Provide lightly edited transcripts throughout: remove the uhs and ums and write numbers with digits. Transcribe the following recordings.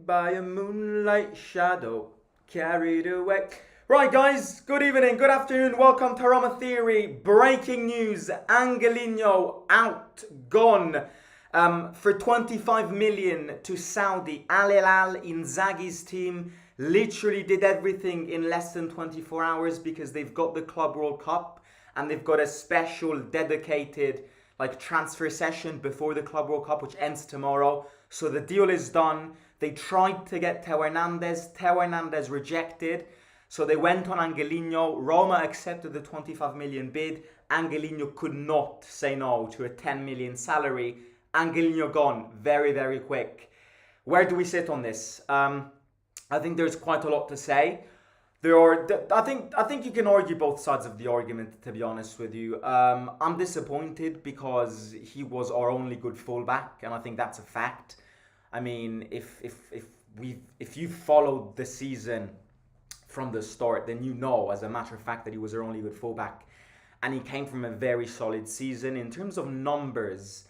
by a moonlight shadow, carried away. Right, guys, good evening, good afternoon, welcome to Roma Theory. Breaking news, Angelino out, gone for 25 million to Saudi. Al Hilal, Inzaghi's team, literally did everything in less than 24 hours because they've got the Club World Cup and they've got a special dedicated transfer session before the Club World Cup, which ends tomorrow. So the deal is done. They tried to get Theo Hernandez rejected. So they went on Angelino. Roma accepted the 25 million bid. Angelino could not say no to a 10 million salary. Angelino gone very, very quick. Where do we sit on this? I think there's quite a lot to say. I think you can argue both sides of the argument, to be honest with you. I'm disappointed because he was our only good fullback, and I think that's a fact. I mean, if you followed the season from the start, then you know, as a matter of fact, that he was our only good fullback, and he came from a very solid season in terms of numbers,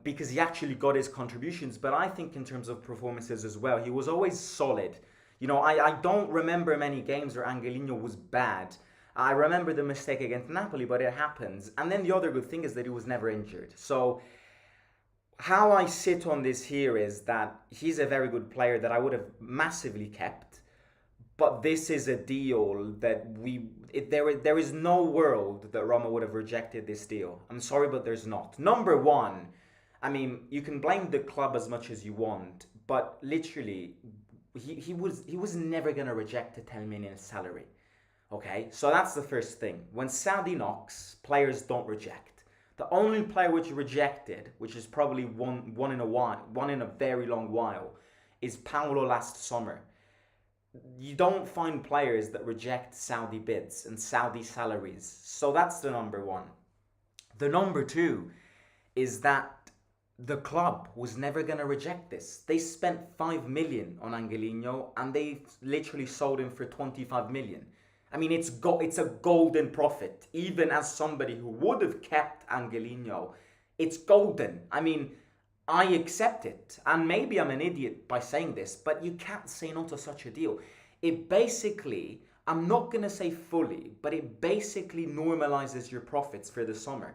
because he actually got his contributions. But I think in terms of performances as well, he was always solid. You know, I don't remember many games where Angelino was bad. I remember the mistake against Napoli, but it happens. And then the other good thing is that he was never injured. So how I sit on this here is that he's a very good player that I would have massively kept. But this is a deal that there is no world that Roma would have rejected this deal. I'm sorry, but there's not. Number one, I mean, you can blame the club as much as you want, but literally, he was never going to reject a 10 million salary. Okay, so that's the first thing. When Saudi knocks, players don't reject. The only player which rejected, which is probably one in a very long while, is Paolo last summer. You don't find players that reject Saudi bids and Saudi salaries. So that's the number one. The number two is that the club was never going to reject this. They spent 5 million on Angelino and they literally sold him for 25 million. I mean, it's a golden profit. Even as somebody who would have kept Angelino, it's golden. I mean, I accept it. And maybe I'm an idiot by saying this, but you can't say no to such a deal. It basically, I'm not going to say fully, but it basically normalizes your profits for the summer.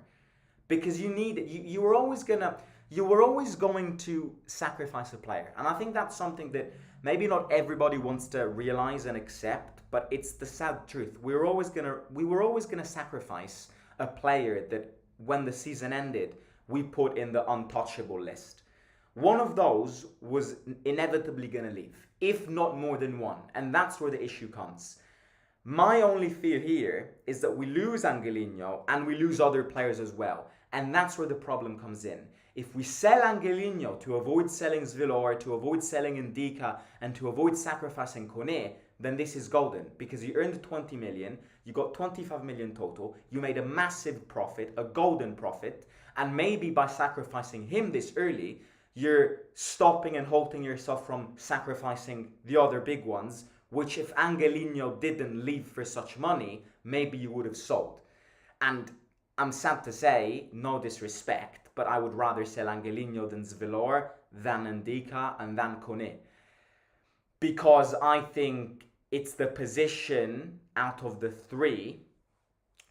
Because you need it. You were always going to sacrifice a player. And I think that's something that maybe not everybody wants to realize and accept, but it's the sad truth. We were always gonna sacrifice a player that when the season ended, we put in the untouchable list. One of those was inevitably gonna leave, if not more than one. And that's where the issue comes. My only fear here is that we lose Angelino and we lose other players as well. And that's where the problem comes in. If we sell Angelino to avoid selling Svilor, to avoid selling Indica, and to avoid sacrificing Kone, then this is golden. Because you earned 20 million, you got 25 million total, you made a massive profit, a golden profit, and maybe by sacrificing him this early, you're stopping and halting yourself from sacrificing the other big ones, which if Angelino didn't leave for such money, maybe you would have sold. And I'm sad to say, no disrespect, but I would rather sell Angelino than Svilor, than Indica, and than Kone. Because I think it's the position out of the three,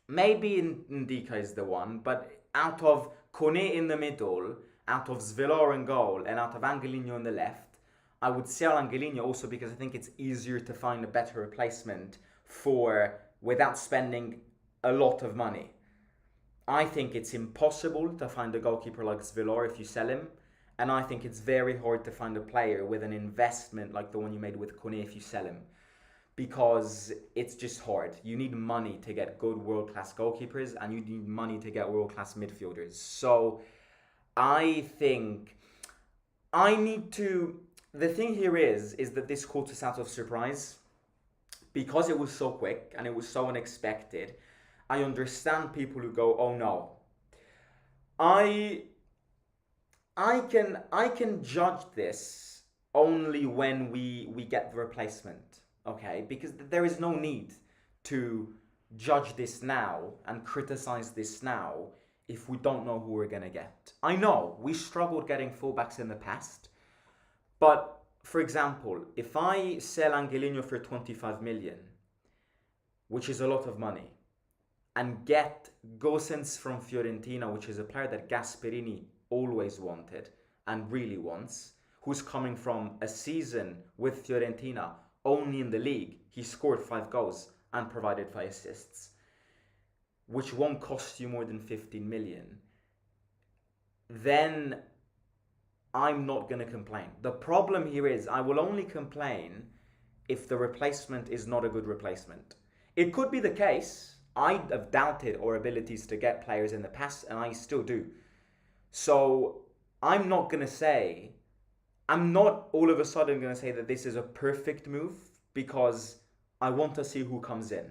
maybe Indica is the one, but out of Kone in the middle, out of Svilor in goal, and out of Angelino on the left, I would sell Angelino also because I think it's easier to find a better replacement without spending a lot of money. I think it's impossible to find a goalkeeper like Svilor if you sell him. And I think it's very hard to find a player with an investment like the one you made with Kone if you sell him. Because it's just hard. You need money to get good world-class goalkeepers and you need money to get world-class midfielders. So I think the thing here is that this caught us out of surprise. Because it was so quick and it was so unexpected, I understand people who go, oh no. I can judge this only when we get the replacement, okay? Because there is no need to judge this now and criticize this now if we don't know who we're going to get. I know we struggled getting fullbacks in the past, but for example, if I sell Angelino for 25 million, which is a lot of money, and get Gosens from Fiorentina, which is a player that Gasperini always wanted and really wants, who's coming from a season with Fiorentina only in the league. He scored 5 goals and provided 5 assists, which won't cost you more than 15 million. Then I'm not going to complain. The problem here is I will only complain if the replacement is not a good replacement. It could be the case. I have doubted our abilities to get players in the past, and I still do. So I'm not all of a sudden going to say that this is a perfect move, because I want to see who comes in.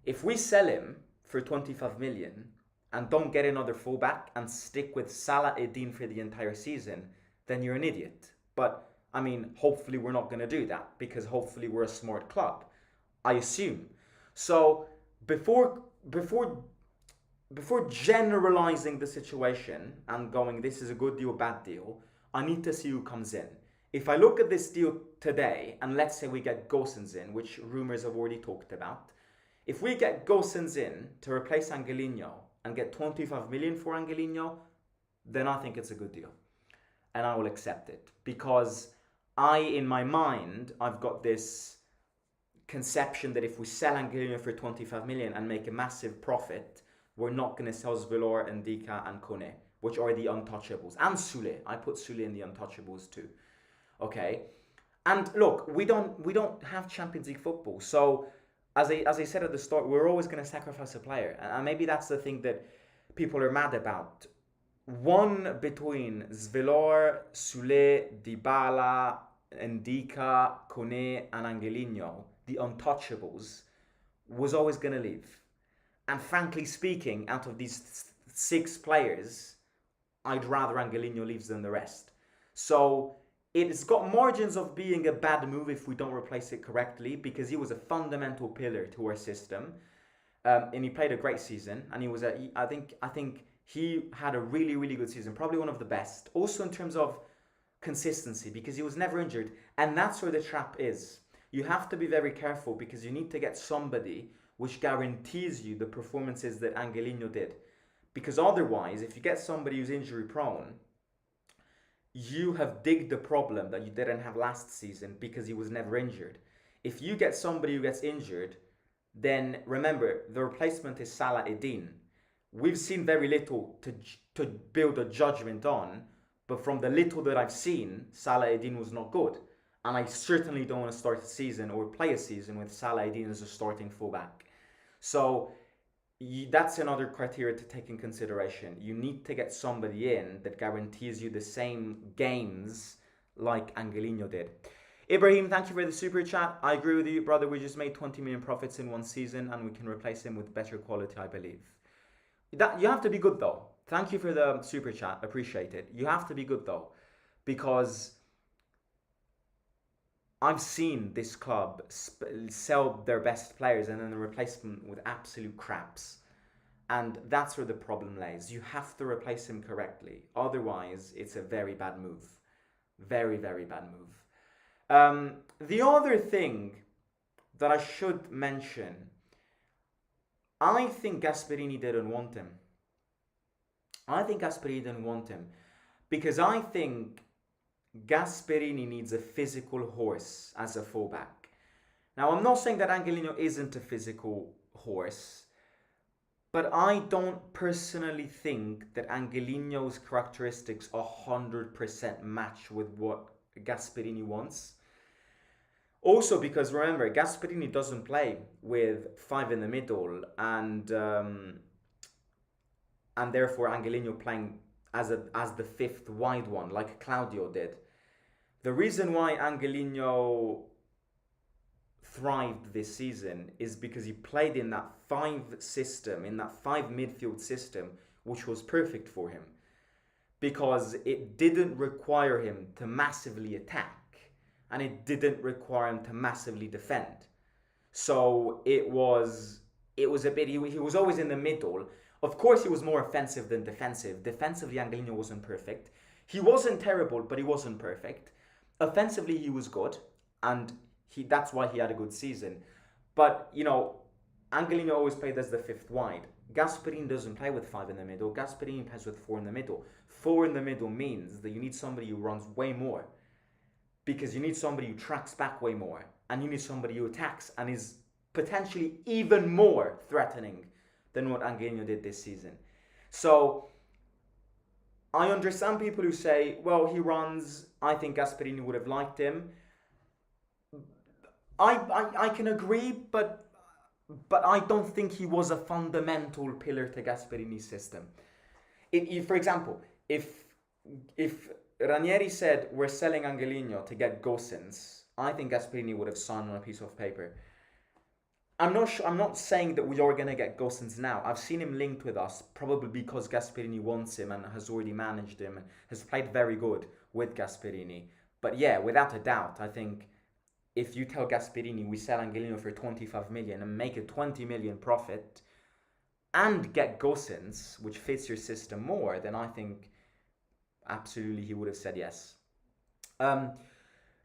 If we sell him for 25 million and don't get another fullback and stick with Salah Eddin for the entire season, then you're an idiot. But I mean, hopefully we're not going to do that, because hopefully we're a smart club, I assume. So before generalizing the situation and going, this is a good deal, bad deal, I need to see who comes in. If I look at this deal today, and let's say we get Gosens in, which rumors have already talked about, if we get Gosens in to replace Angelino and get 25 million for Angelino, then I think it's a good deal. And I will accept it. Because in my mind, I've got this conception that if we sell Angelino for 25 million and make a massive profit, we're not going to sell Zvelor and Dika and Kone, which are the untouchables. And Sule. I put Sule in the untouchables too. Okay? And look, we don't have Champions League football. So as I said at the start, we're always going to sacrifice a player. And maybe that's the thing that people are mad about. One between Zvelor, Sule, Dybala, Ndika, Kone, and Angelino, the untouchables, was always going to leave. And frankly speaking, out of these 6 players, I'd rather Angelino leaves than the rest. So it's got margins of being a bad move if we don't replace it correctly, because he was a fundamental pillar to our system, and he played a great season. And I think he had a really, really good season, probably one of the best. Also in terms of consistency, because he was never injured, and that's where the trap is. You have to be very careful, because you need to get somebody which guarantees you the performances that Angelino did. Because otherwise, if you get somebody who's injury prone, you have digged the problem that you didn't have last season, because he was never injured. If you get somebody who gets injured, then remember, the replacement is Salah Eddin. We've seen very little to build a judgment on, but from the little that I've seen, Salah Eddin was not good. And I certainly don't want to start a season or play a season with Salah Eddin as a starting fullback. So that's another criteria to take in consideration. You need to get somebody in that guarantees you the same games like Angelino did. Ibrahim, thank you for the super chat. I agree with you, brother. We just made 20 million profits in one season, and we can replace him with better quality, I believe. You have to be good, though. Thank you for the super chat. Appreciate it. You have to be good, though, because I've seen this club sell their best players and then replace them with absolute craps. And that's where the problem lays. You have to replace him correctly. Otherwise, it's a very bad move. Very, very bad move. The other thing that I should mention, I think Gasperini didn't want him. Because I think Gasperini needs a physical horse as a fullback. Now, I'm not saying that Angelino isn't a physical horse, but I don't personally think that Angelino's characteristics 100% match with what Gasperini wants. Also because, remember, Gasperini doesn't play with 5 in the middle, and therefore Angelino playing as the 5th wide one, like Claudio did. The reason why Angelino thrived this season is because he played in that 5 system, in that 5 midfield system, which was perfect for him. Because it didn't require him to massively attack, and it didn't require him to massively defend. So it was a bit, he was always in the middle. Of course, he was more offensive than defensive. Defensively, Angelino wasn't perfect. He wasn't terrible, but he wasn't perfect. Offensively, he was good, and that's why he had a good season. But Angelino always played as the fifth wide. Gasperini doesn't play with five in the middle. Gasperini plays with four in the middle. Four in the middle means that you need somebody who runs way more, because you need somebody who tracks back way more, and you need somebody who attacks and is potentially even more threatening than what Angelino did this season. So I understand people who say, well, he runs. I think Gasperini would have liked him. I can agree, but I don't think he was a fundamental pillar to Gasperini's system. For example, if Ranieri said we're selling Angelino to get Gosens, I think Gasperini would have signed on a piece of paper. I'm not saying that we are going to get Gosens now. I've seen him linked with us, probably because Gasperini wants him and has already managed him and has played very good with Gasperini. But yeah, without a doubt, I think if you tell Gasperini we sell Angelino for 25 million and make a 20 million profit and get Gosens, which fits your system more, then I think absolutely he would have said yes.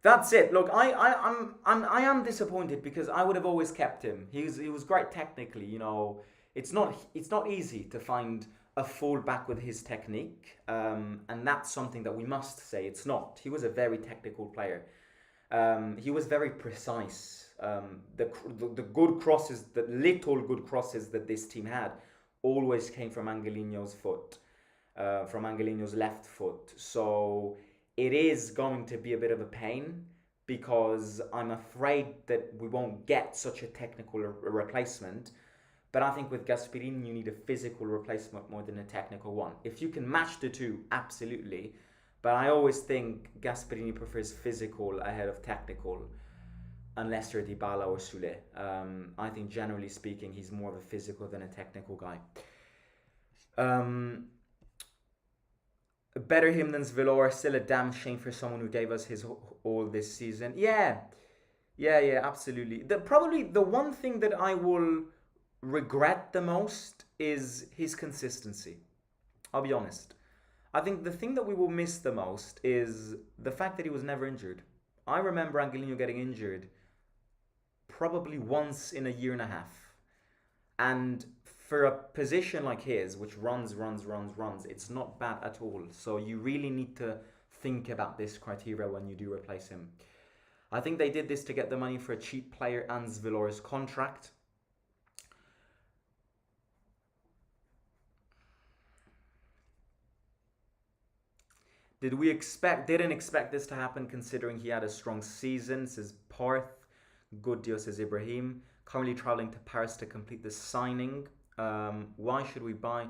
That's it. Look, I am disappointed because I would have always kept him. He was great technically. It's not easy to find a fullback with his technique, and that's something that we must say. It's not. He was a very technical player. He was very precise. The good crosses, the little good crosses that this team had, always came from Angelino's foot, from Angelino's left foot. So it is going to be a bit of a pain because I'm afraid that we won't get such a technical replacement. But I think with Gasperini, you need a physical replacement more than a technical one. If you can match the two, absolutely. But I always think Gasperini prefers physical ahead of technical, unless you're Dybala or Sule. I think generally speaking, he's more of a physical than a technical guy. Better him than Zvilor. Still a damn shame for someone who gave us his all this season. Yeah, absolutely. Probably the one thing that I will regret the most is his consistency. I'll be honest. I think the thing that we will miss the most is the fact that he was never injured. I remember Angelino getting injured probably once in a year and a half. And for a position like his, which runs, it's not bad at all. So you really need to think about this criteria when you do replace him. I think they did this to get the money for a cheap player and Zvilor's contract. Didn't expect this to happen considering he had a strong season, says Parth. Good deal, says Ibrahim. Currently traveling to Paris to complete the signing. Who should we buy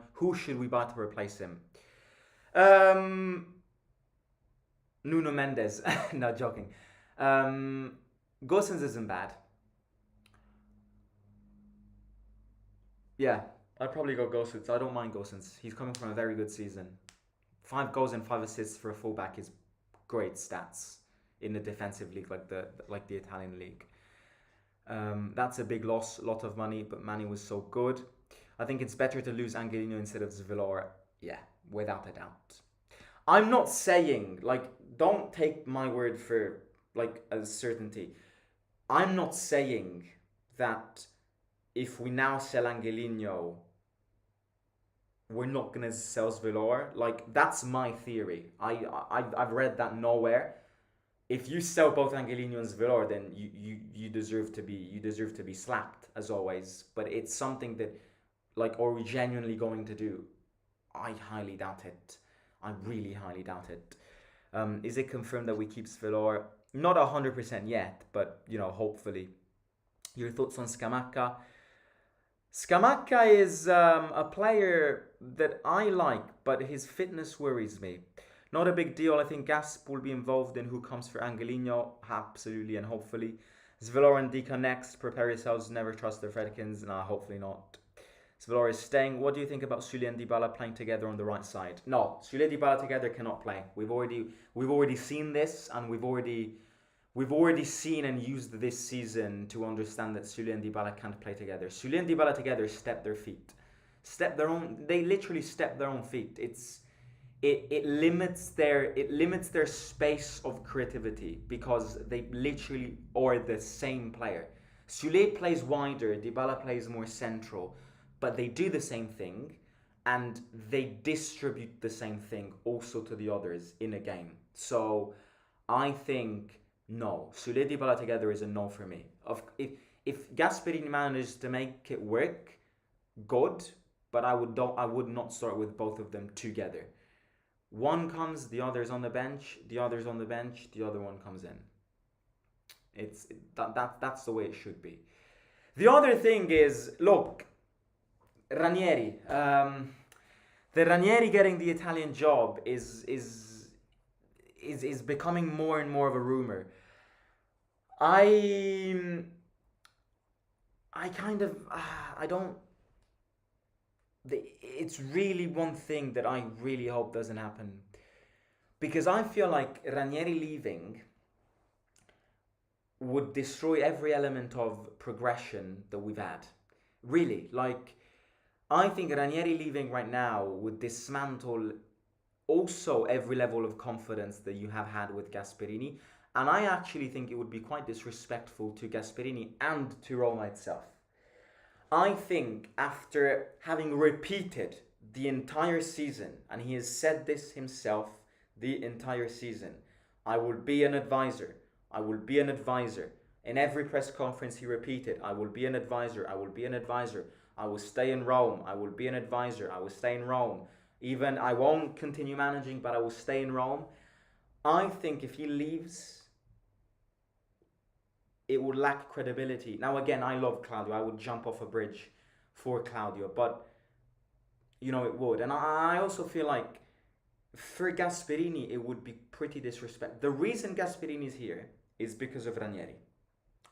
to replace him? Nuno Mendes. No, joking. Gosens isn't bad. Yeah, I'd probably go Gosens. I don't mind Gosens. He's coming from a very good season. 5 goals and 5 assists for a fullback is great stats in the defensive league like the Italian league. That's a big loss, a lot of money, but Manny was so good. I think it's better to lose Angelino instead of Zvilor. Yeah, without a doubt. I'm not saying, don't take my word for, a certainty. I'm not saying that if we now sell Angelino, we're not going to sell Zvilor. That's my theory. I've read that nowhere. If you sell both Angelino and Zvilor, then you deserve to be slapped, as always. But it's something that, are we genuinely going to do? I highly doubt it. I really highly doubt it. Is it confirmed that we keep Zvilor? Not 100% yet, but, hopefully. Your thoughts on Scamacca? Scamacca is a player that I like, but his fitness worries me. Not a big deal. I think Gasp will be involved in who comes for Angelino. Absolutely and hopefully. Zvilor and Dika next. Prepare yourselves. Never trust the Fredkins. Nah, hopefully not. Zvilor is staying. What do you think about Sule and Dybala playing together on the right side? No, Sule and Dybala together cannot play. We've already seen this, and we've already seen and used this season to understand that Sule and Dybala can't play together. Sule and Dybala together step their feet. They literally step their own feet. it limits their space of creativity because they literally are the same player. Sule plays wider, Dybala plays more central, but they do the same thing and they distribute the same thing also to the others in a game. So I think no, Sule Dybala together is a no for me. If Gasperini manages to make it work, good, but I would not start with both of them together. One comes, the other's on the bench, the other's on the bench, the other one comes in. That's the way it should be. The other thing is, look, Ranieri. The Ranieri getting the Italian job is becoming more and more of a rumor. I I kind of I don't. It's really one thing that I really hope doesn't happen because I feel like Ranieri leaving would destroy every element of progression that we've had. Really, like I think Ranieri leaving right now would dismantle also every level of confidence that you have had with Gasperini. And I actually think it would be quite disrespectful to Gasperini and to Roma itself. I think after having repeated the entire season, and he has said this himself the entire season, I will be an advisor. I will be an advisor. In every press conference he repeated, I will be an advisor. I will be an advisor. I will stay in Rome. I will be an advisor. I will stay in Rome. Even I won't continue managing, but I will stay in Rome. I think if he leaves, it would lack credibility. Now, again, I love Claudio. I would jump off a bridge for Claudio, but it would. And I also feel like for Gasperini, it would be pretty disrespectful. The reason Gasperini is here is because of Ranieri.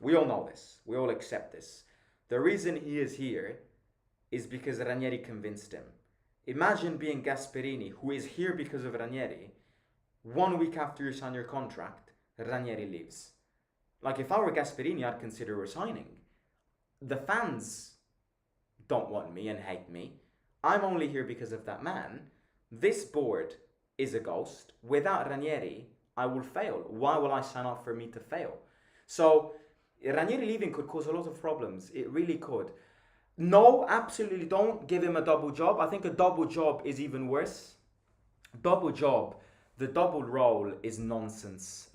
We all know this. We all accept this. The reason he is here is because Ranieri convinced him. Imagine being Gasperini, who is here because of Ranieri. 1 week after you sign your contract, Ranieri leaves. Like, if I were Gasperini, I'd consider resigning. The fans don't want me and hate me. I'm only here because of that man. This board is a ghost. Without Ranieri, I will fail. Why will I sign up for me to fail? So, Ranieri leaving could cause a lot of problems. It really could. No, absolutely don't give him a double job. I think a double job is even worse. Double job, the double role is nonsense.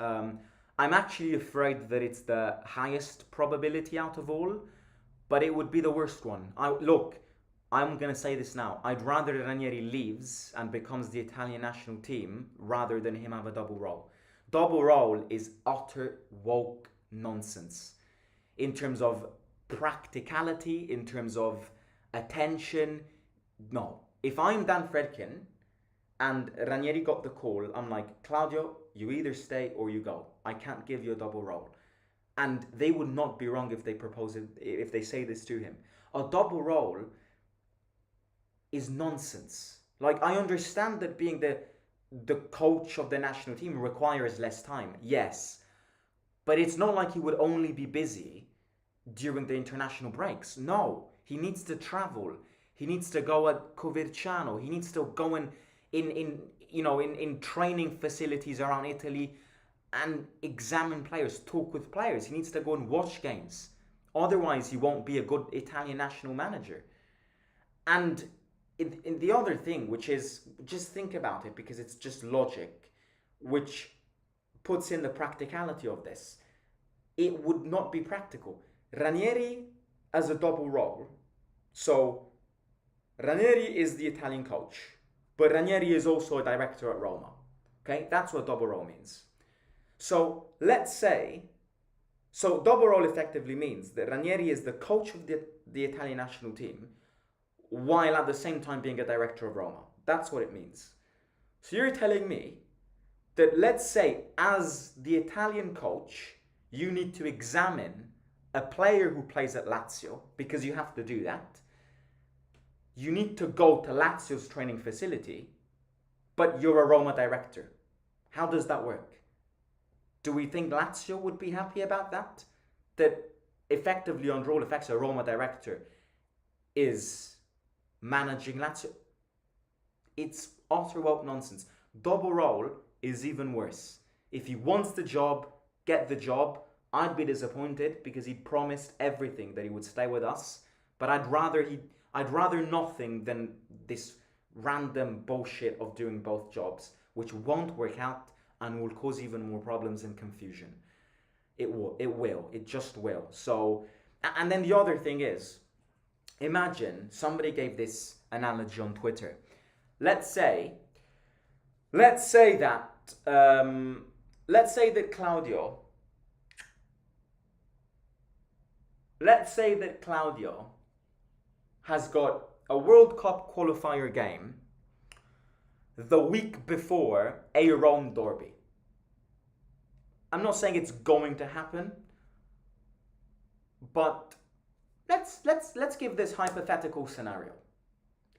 I'm actually afraid that it's the highest probability out of all, but it would be the worst one. I'm going to say this now. I'd rather Ranieri leaves and becomes the Italian national team rather than him have a double role. Double role is utter woke nonsense in terms of practicality, in terms of attention. No. If I'm Dan Fredkin and Ranieri got the call, I'm like, Claudio, you either stay or you go. I can't give you a double role. And they would not be wrong if they propose it, if they say this to him. A double role is nonsense. Like, I understand that being the coach of the national team requires less time. Yes. But it's not like he would only be busy during the international breaks. No. He needs to travel. He needs to go at Coverciano. He needs to go in training facilities around Italy and examine players, talk with players. He needs to go and watch games. Otherwise, he won't be a good Italian national manager. And in the other thing, which is, just think about it because it's just logic, which puts in the practicality of this. It would not be practical. Ranieri as a double role. So, Ranieri is the Italian coach, but Ranieri is also a director at Roma. Okay, that's what double role means. So let's say, double role effectively means that Ranieri is the coach of the Italian national team, while at the same time being a director of Roma. That's what it means. So you're telling me that, let's say, as the Italian coach, you need to examine a player who plays at Lazio, because you have to do that. You need to go to Lazio's training facility, but you're a Roma director. How does that work? Do we think Lazio would be happy about that? That effectively, on role effects, a Roma director is managing Lazio? It's utter woke nonsense. Double role is even worse. If he wants the job, get the job. I'd be disappointed because he promised everything that he would stay with us. But I'd rather nothing than this random bullshit of doing both jobs, which won't work out and will cause even more problems and confusion. It will, it just will. So, and then the other thing is, imagine somebody gave this analogy on Twitter. Let's say that Claudio. Let's say that Claudio has got a World Cup qualifier game the week before a Rome derby. I'm not saying it's going to happen, but let's give this hypothetical scenario.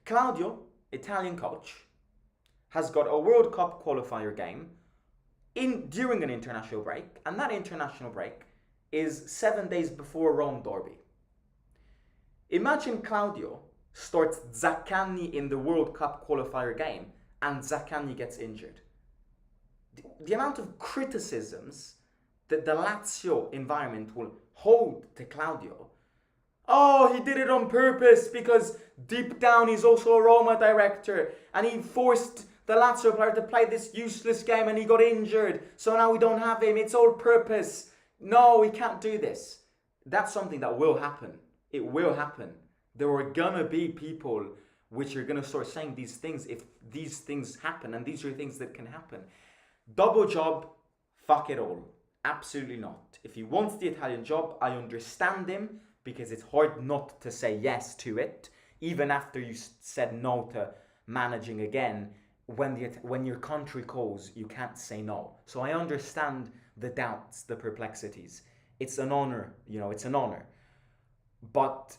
Claudio, Italian coach, has got a World Cup qualifier game during an international break, and that international break is 7 days before Rome derby. Imagine Claudio starts Zaccagni in the World Cup qualifier game and Zaccagni gets injured. The amount of criticisms that the Lazio environment will hold to Claudio. Oh, he did it on purpose because deep down he's also a Roma director and he forced the Lazio player to play this useless game and he got injured. So now we don't have him. It's all purpose. No, we can't do this. That's something that will happen. It will happen. There are gonna be people which are gonna start saying these things if these things happen, and these are things that can happen. Double job, fuck it all. Absolutely not. If he wants the Italian job, I understand him because it's hard not to say yes to it, even after you said no to managing again. When your country calls, you can't say no. So I understand the doubts, the perplexities. It's an honor, it's an honor. But,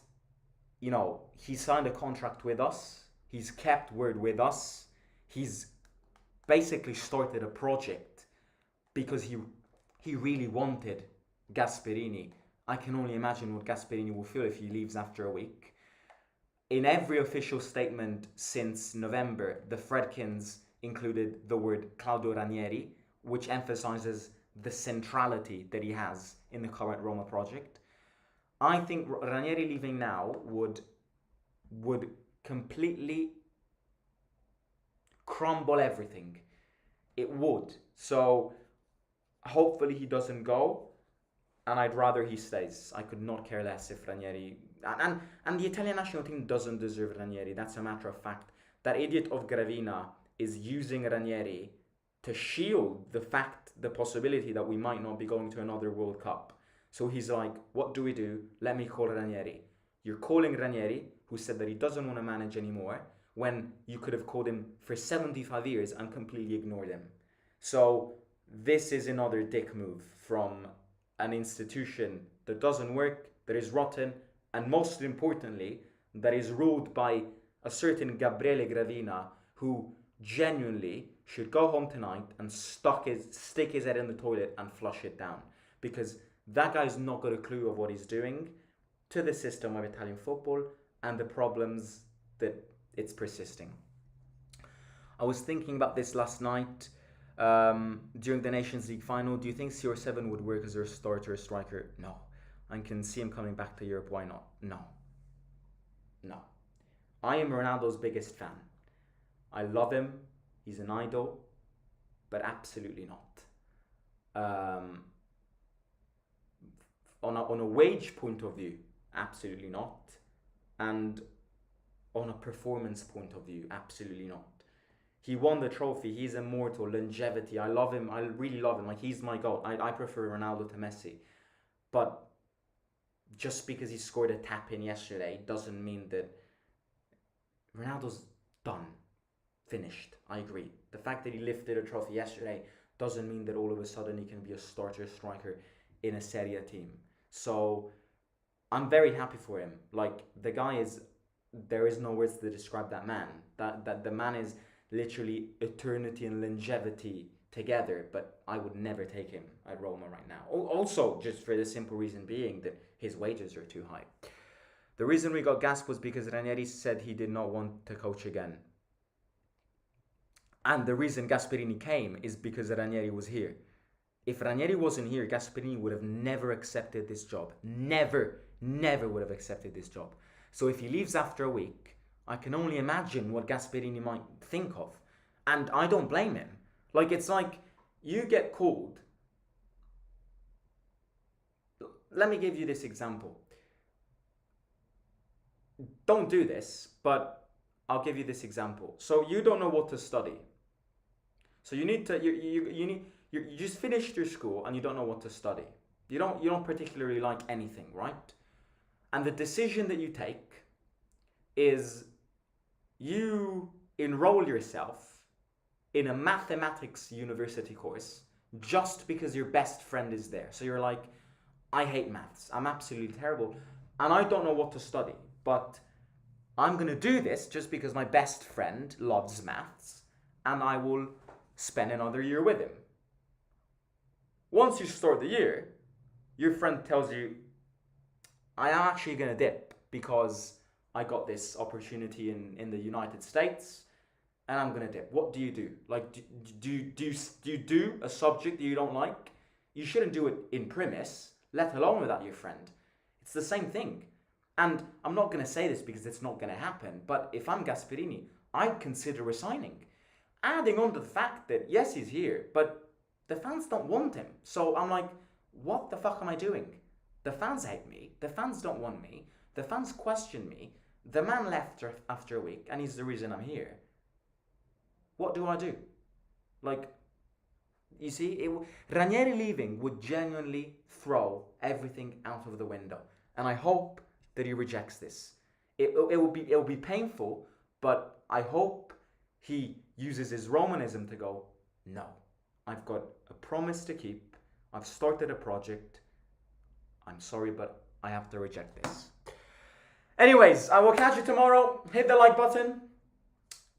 he signed a contract with us. He's kept word with us. He's basically started a project because he really wanted Gasperini. I can only imagine what Gasperini will feel if he leaves after a week. In every official statement since November, the Fredkins included the word Claudio Ranieri, which emphasizes the centrality that he has in the current Roma project. I think Ranieri leaving now would completely crumble everything. It would. So hopefully he doesn't go, and I'd rather he stays. I could not care less if Ranieri... And the Italian national team doesn't deserve Ranieri. That's a matter of fact. That idiot of Gravina is using Ranieri to shield the possibility that we might not be going to another World Cup. So he's like, what do we do? Let me call Ranieri. You're calling Ranieri, who said that he doesn't want to manage anymore, when you could have called him for 75 years and completely ignored him. So this is another dick move from an institution that doesn't work, that is rotten, and most importantly, that is ruled by a certain Gabriele Gravina, who genuinely should go home tonight and stick his head in the toilet and flush it down. Because that guy's not got a clue of what he's doing to the system of Italian football and the problems that it's persisting. I was thinking about this last night during the Nations League final. Do you think CR7 would work as a starter striker? No. I can see him coming back to Europe. Why not? No. I am Ronaldo's biggest fan. I love him. He's an idol. But absolutely not. On a wage point of view, absolutely not. And on a performance point of view, absolutely not. He won the trophy. He's immortal. Longevity. I love him. I really love him. Like, he's my goal. I prefer Ronaldo to Messi. But just because he scored a tap-in yesterday doesn't mean that Ronaldo's done. Finished. I agree. The fact that he lifted a trophy yesterday doesn't mean that all of a sudden he can be a starter striker in a Serie A team. So I'm very happy for him. Like, the guy is... There is no words to describe that man. That the man is literally eternity and longevity together, but I would never take him at Roma right now. Also, just for the simple reason being that his wages are too high. The reason we got Gasp was because Ranieri said he did not want to coach again. And the reason Gasperini came is because Ranieri was here. If Ranieri wasn't here, Gasperini would have never accepted this job. Never, never would have accepted this job. So if he leaves after a week, I can only imagine what Gasperini might think of. And I don't blame him. Like, it's like you get called. Let me give you this example. Don't do this, but I'll give you this example. So you don't know what to study. So you need to you just finished your school and you don't know what to study. You don't particularly like anything, right? And the decision that you take is you enroll yourself in a mathematics university course just because your best friend is there. So you're like, I hate maths. I'm absolutely terrible. And I don't know what to study. But I'm going to do this just because my best friend loves maths. And I will spend another year with him. Once you start the year, your friend tells you, I am actually going to dip because I got this opportunity in the United States. And I'm going to dip. What do you do? Like, do you do a subject that you don't like? You shouldn't do it in premise, let alone without your friend. It's the same thing. And I'm not going to say this because it's not going to happen, but if I'm Gasperini, I'd consider resigning. Adding on to the fact that, yes, he's here, but the fans don't want him. So I'm like, what the fuck am I doing? The fans hate me. The fans don't want me. The fans question me. The man left after a week, and he's the reason I'm here. What do I do? Like, you see, Ranieri leaving would genuinely throw everything out of the window. And I hope that he rejects this. It will be painful, but I hope he uses his Romanism to go, no, I've got a promise to keep. I've started a project. I'm sorry, but I have to reject this. Anyways, I will catch you tomorrow. Hit the like button.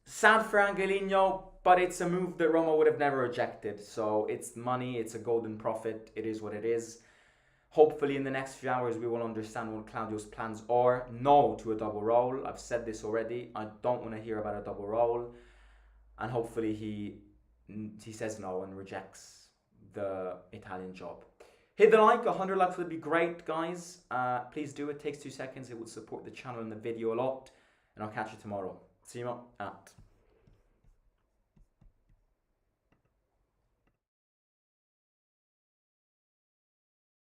Sad for Angelino, but it's a move that Roma would have never rejected. So it's money, it's a golden profit. It is what it is. Hopefully in the next few hours we will understand what Claudio's plans are. No to a double role. I've said this already. I don't want to hear about a double role. And hopefully he says no and rejects the Italian job. Hit the like, 100 likes would be great, guys. Please do, it takes 2 seconds. It would support the channel and the video a lot. And I'll catch you tomorrow. See you out.